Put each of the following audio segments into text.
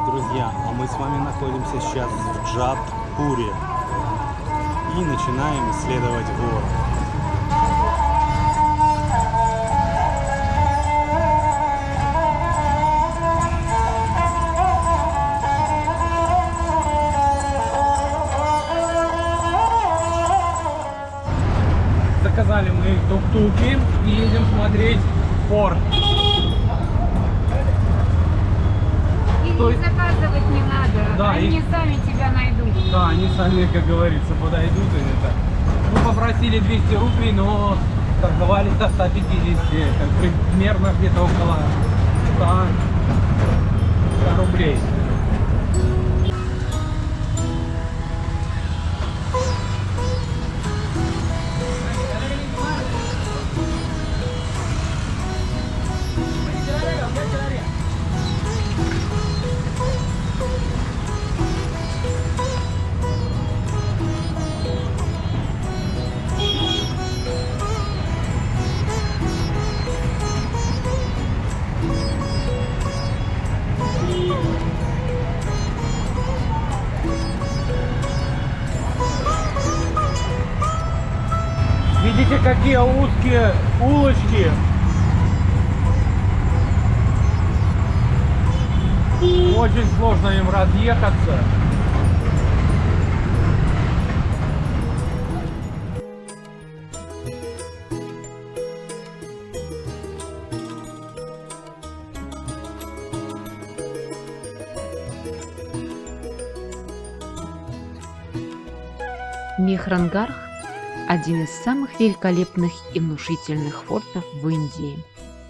Привет, друзья! А мы с вами находимся сейчас в Джодхпуре и начинаем исследовать город. Заказали мы тук-туки и едем смотреть форт. Их заказывать не надо, Да, они сами тебя найдут. Да, они сами, как говорится, подойдут или так. Мы попросили 200 рублей, но торговали до 150, это примерно где-то около 100 рублей. Видите, какие узкие улочки. Очень сложно им разъехаться. Мехрангарх – один из самых великолепных и внушительных фортов в Индии.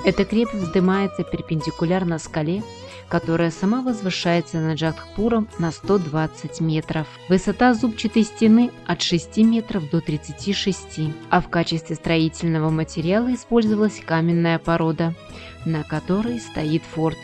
Эта крепость вздымается перпендикулярно скале, которая сама возвышается над Джодхпуром на 120 метров. Высота зубчатой стены от 6 метров до 36, а в качестве строительного материала использовалась каменная порода, на которой стоит форт.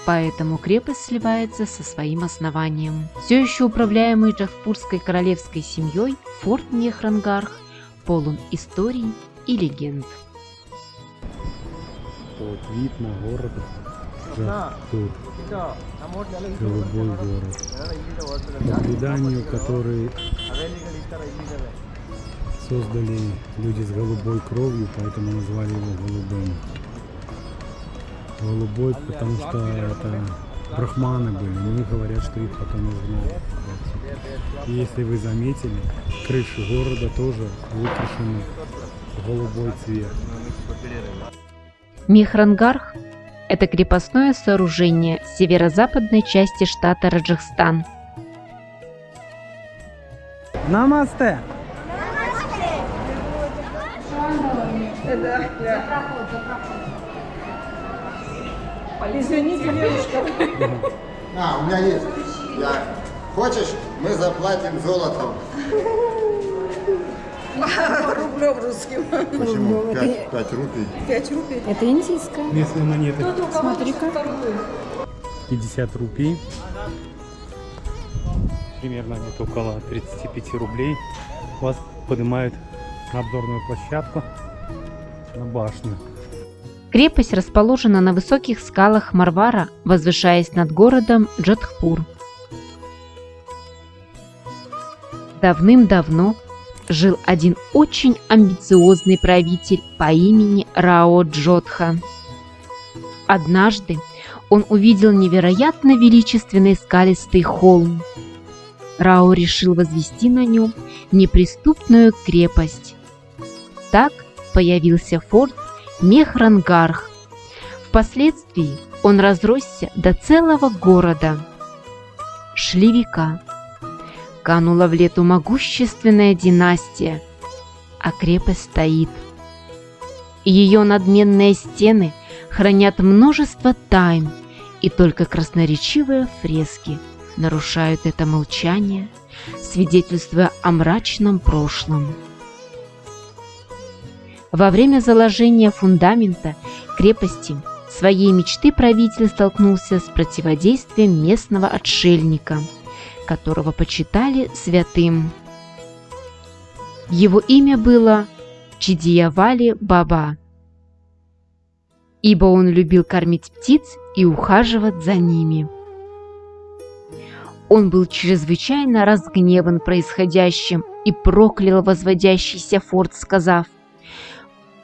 Поэтому крепость сливается со своим основанием. Все еще управляемый Джодхпурской королевской семьей, форт Мехрангарх полон историй и легенд. Вот вид на город Джодхпур. Голубой город. По преданию, который создали люди с голубой кровью, поэтому назвали его голубым. Голубой, потому что это брахманы были, они говорят, что их потом изгнали. И если вы заметили, крыши города тоже выкрашены в голубой цвет. Мехрангарх – это крепостное сооружение в северо-западной части штата Раджастан. Намасте! Извините, девушка. У меня есть. Хочешь, мы заплатим золотом. Рублем русским. Почему? 5 рупий. 5 рублей. Это индийская. Местные монеты. Смотри-ка. 50 рупий. Примерно где-то около 35 рублей. Вас поднимают на обзорную площадку, на башню. Крепость расположена на высоких скалах Марвара, возвышаясь над городом Джодхпур. Давным-давно жил один очень амбициозный правитель по имени Рао Джодха. Однажды он увидел невероятно величественный скалистый холм. Рао решил возвести на нем неприступную крепость. Так появился форт Мехрангарх. Впоследствии он разросся до целого города. Шли века. Канула в лету могущественная династия, а крепость стоит. Ее надменные стены хранят множество тайн, и только красноречивые фрески нарушают это молчание, свидетельствуя о мрачном прошлом. Во время заложения фундамента крепости своей мечты правитель столкнулся с противодействием местного отшельника, которого почитали святым. Его имя было Чидиявали Баба, ибо он любил кормить птиц и ухаживать за ними. Он был чрезвычайно разгневан происходящим и проклял возводящийся форт, сказав: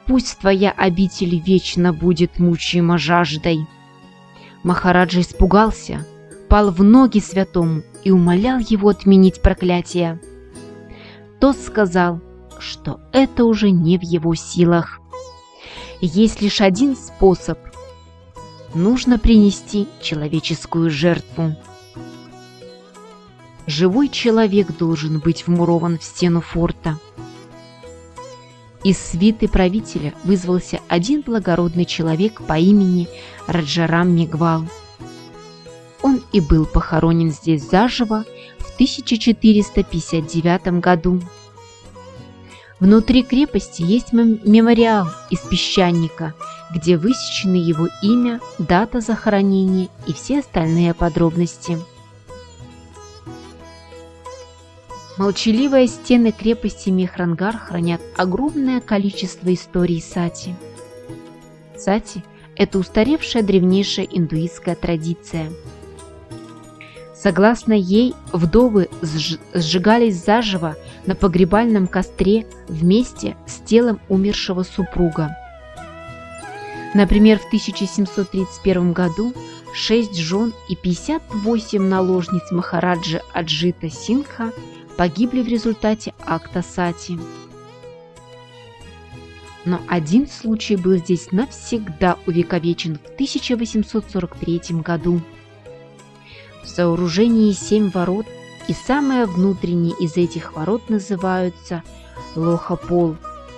«Пусть твоя обитель вечно будет мучима жаждой». Махараджа испугался, пал в ноги святому и умолял его отменить проклятие. Тот сказал, что это уже не в его силах. Есть лишь один способ. Нужно принести человеческую жертву. Живой человек должен быть вмурован в стену форта. Из свиты правителя вызвался один благородный человек по имени Раджарам Мегвал. Он и был похоронен здесь заживо в 1459 году. Внутри крепости есть мемориал из песчаника, где высечены его имя, дата захоронения и все остальные подробности. Молчаливые стены крепости Мехрангар хранят огромное количество историй сати. Сати – это устаревшая древнейшая индуистская традиция. Согласно ей, вдовы сжигались заживо на погребальном костре вместе с телом умершего супруга. Например, в 1731 году 6 жен и 58 наложниц Махараджи Аджита Сингха погибли в результате акта сати. Но один случай был здесь навсегда увековечен в 1843 году. В сооружении 7 ворот, и самые внутренние из этих ворот называются Лохапол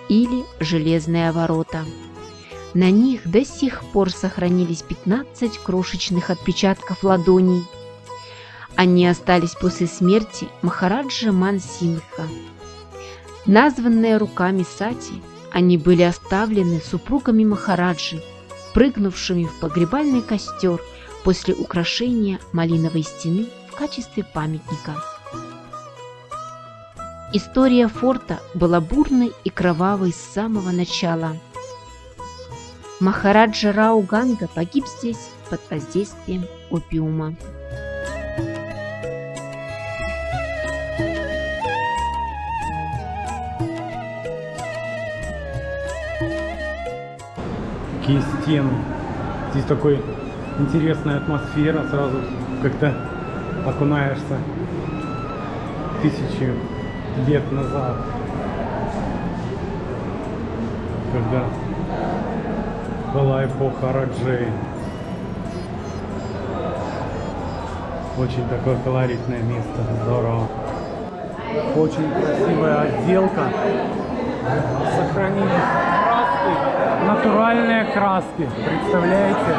или Железные ворота. На них до сих пор сохранились 15 крошечных отпечатков ладоней. Они остались после смерти Махараджи Ман-Сингха. Названные руками сати, они были оставлены супругами Махараджи, прыгнувшими в погребальный костер после украшения Малиновой стены в качестве памятника. История форта была бурной и кровавой с самого начала. Махараджа Рау Ганга погиб здесь под воздействием опиума. Такие стены. Здесь такой интересная атмосфера, сразу как-то окунаешься тысячи лет назад, когда была эпоха Раджей. Очень такое колоритное место, здорово. Очень красивая отделка, сохранились краски, натуральные краски, представляете?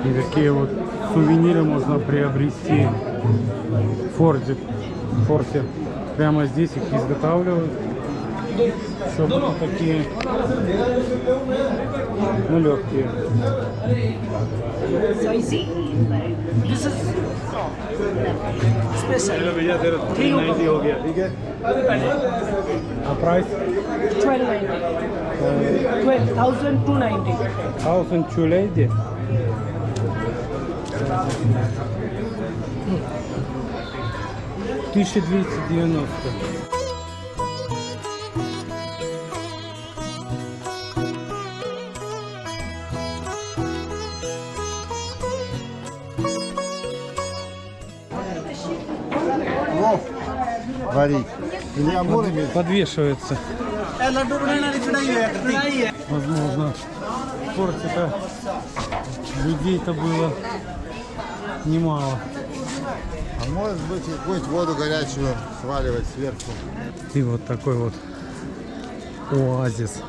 И такие вот сувениры можно приобрести в форте. Прямо здесь их изготавливают. Все будут такие, ну, легкие. А прайс? 12,290. 1290. 1290. Плов варить. Или амурами. Подвешивается. Возможно, в форте-то людей-то было немало. А может быть, какую-нибудь воду горячую сваливать сверху. И вот такой вот оазис.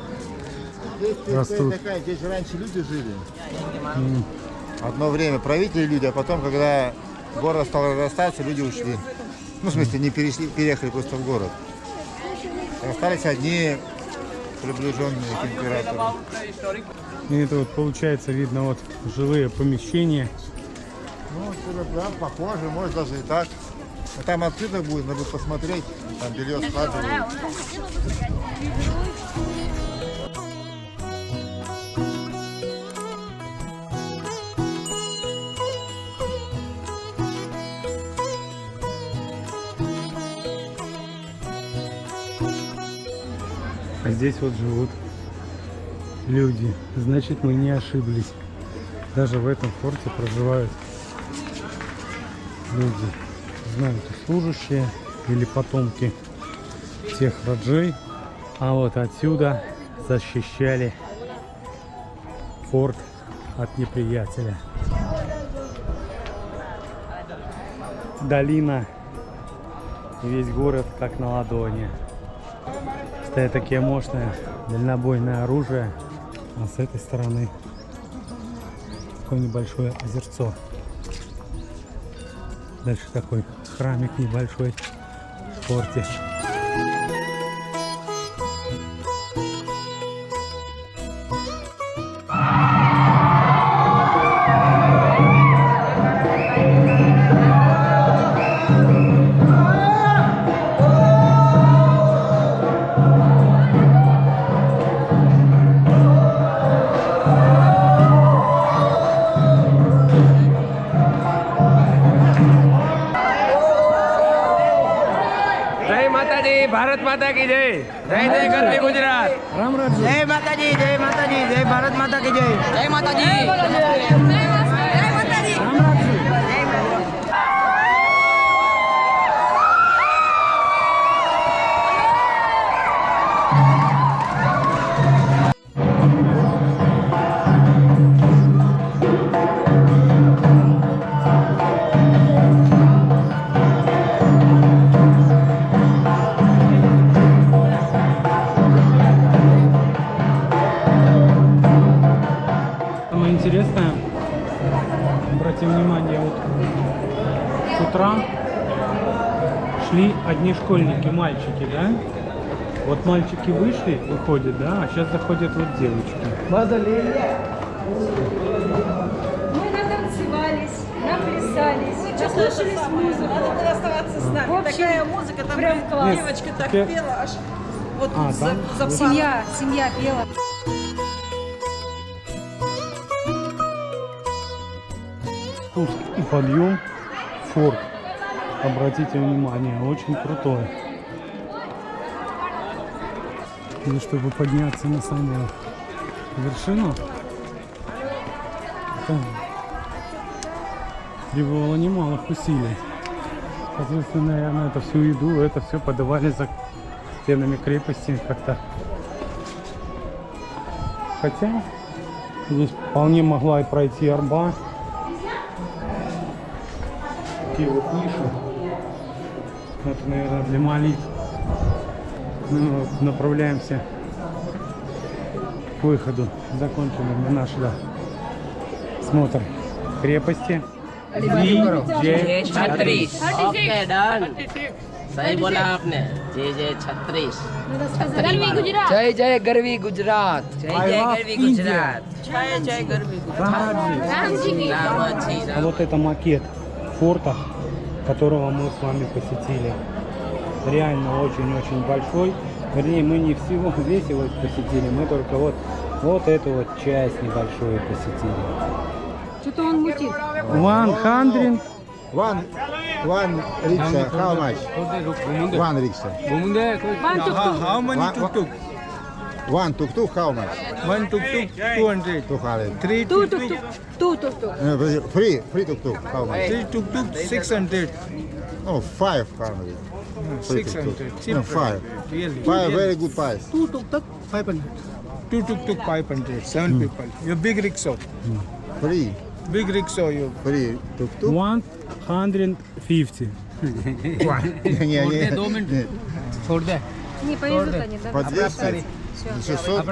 Здесь Растут. такая, здесь же раньше люди жили. Одно время правители люди, а потом, когда город стал разрастаться, люди ушли. Ну, в смысле, не переехали просто в город. Остались одни приближенные к императору. И это вот получается, видно, вот жилые помещения. Ну, да, похоже, может даже и так. А там открыто будет, надо посмотреть, там белье складывают. здесь вот живут люди. Значит, мы не ошиблись. Даже в этом форте проживают люди. Знаю, это служащие или потомки тех раджей. А вот отсюда защищали форт от неприятеля. Долина, весь город как на ладони. Стоят такие мощные дальнобойное оружие, а с этой стороны такое небольшое озерцо. Дальше такой храмик небольшой в форте. भारत माता की जय जय जय गरवी गुजरात Рам Раджи. जय माता जी जय भारत माता की जय जय माता जी Самое интересное, обратим внимание, вот с утра шли одни школьники, мальчики, да? Вот мальчики вышли, выходят, да, а сейчас заходят вот девочки. Мы натанцевались, наплясались, послушались музыку. Надо было оставаться с нами. В общем, Такая музыка, там прям класс. девочка так Теперь- пела, аж вот А, за, там? за Семья пела. Спуск и подъем в форт. Обратите внимание, очень крутой. И чтобы подняться на самую вершину, это требовало немалых усилий. Соответственно, наверное, это всю еду, это все подавали за стенами крепости как-то. Хотя здесь вполне могла и пройти арба. Такие вот ниши. Это, наверное, для молитв. Мы вот направляемся к выходу. Закончили мы наш смотр крепости. जय छत्तीस ओके डन सही बोला आपने जय जय छत्तीस जय जय गरवी गुजरात जय जय गरवी गुजरात जय जय गरवी गुजरात А вот это макет форта, которого мы с вами посетили. Реально очень-очень большой. Вернее, мы не всего, весь его посетили, мы только вот эту вот часть небольшую посетили. Что-то он мутит. 100 One rickshaw, how much? One rickshaw. how many One- tuk-tuk One tuk-tuk, how much? one tuk-tuk 200 200. three tuk-tuk Free tuk-tuk, how much? three tuk-tuk 600 Oh, 500. Free 600 tuk-tuk. cheap No, 5. really 5, very good price. two tuk-tuk 500 7 people your big rickshaw Free. big rickshaw you Free tuk-tuk. 150. Не, Не повезут они, да? по 200, 600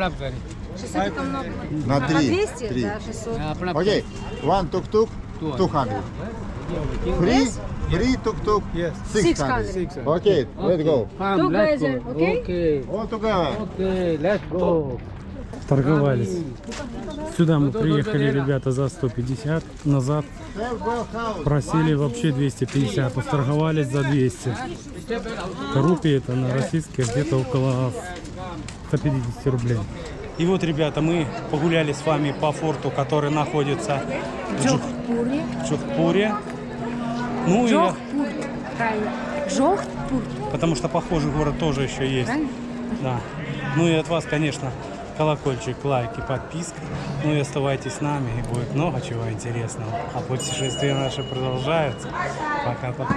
600 это много. на 3. 200, да, 600. Окей, one tuk-tuk, 200. Free tuk-tuk, Yes. 600. 600. Окей, let's go. Together, okay? All together. Торговались. Сюда мы приехали, ребята, за 150. Назад просили вообще 250. Торговались за 200. Рупии это на российские где-то около 150 рублей. И вот, ребята, мы погуляли с вами по форту, который находится в Джохпуре. Ну и Правильно. Жохтпур. потому что похожий город тоже еще есть. Правильно? Да. Ну и от вас, конечно, колокольчик, лайк и подписка. Ну и оставайтесь с нами, и будет много чего интересного. А путешествие наше продолжается. Пока-пока.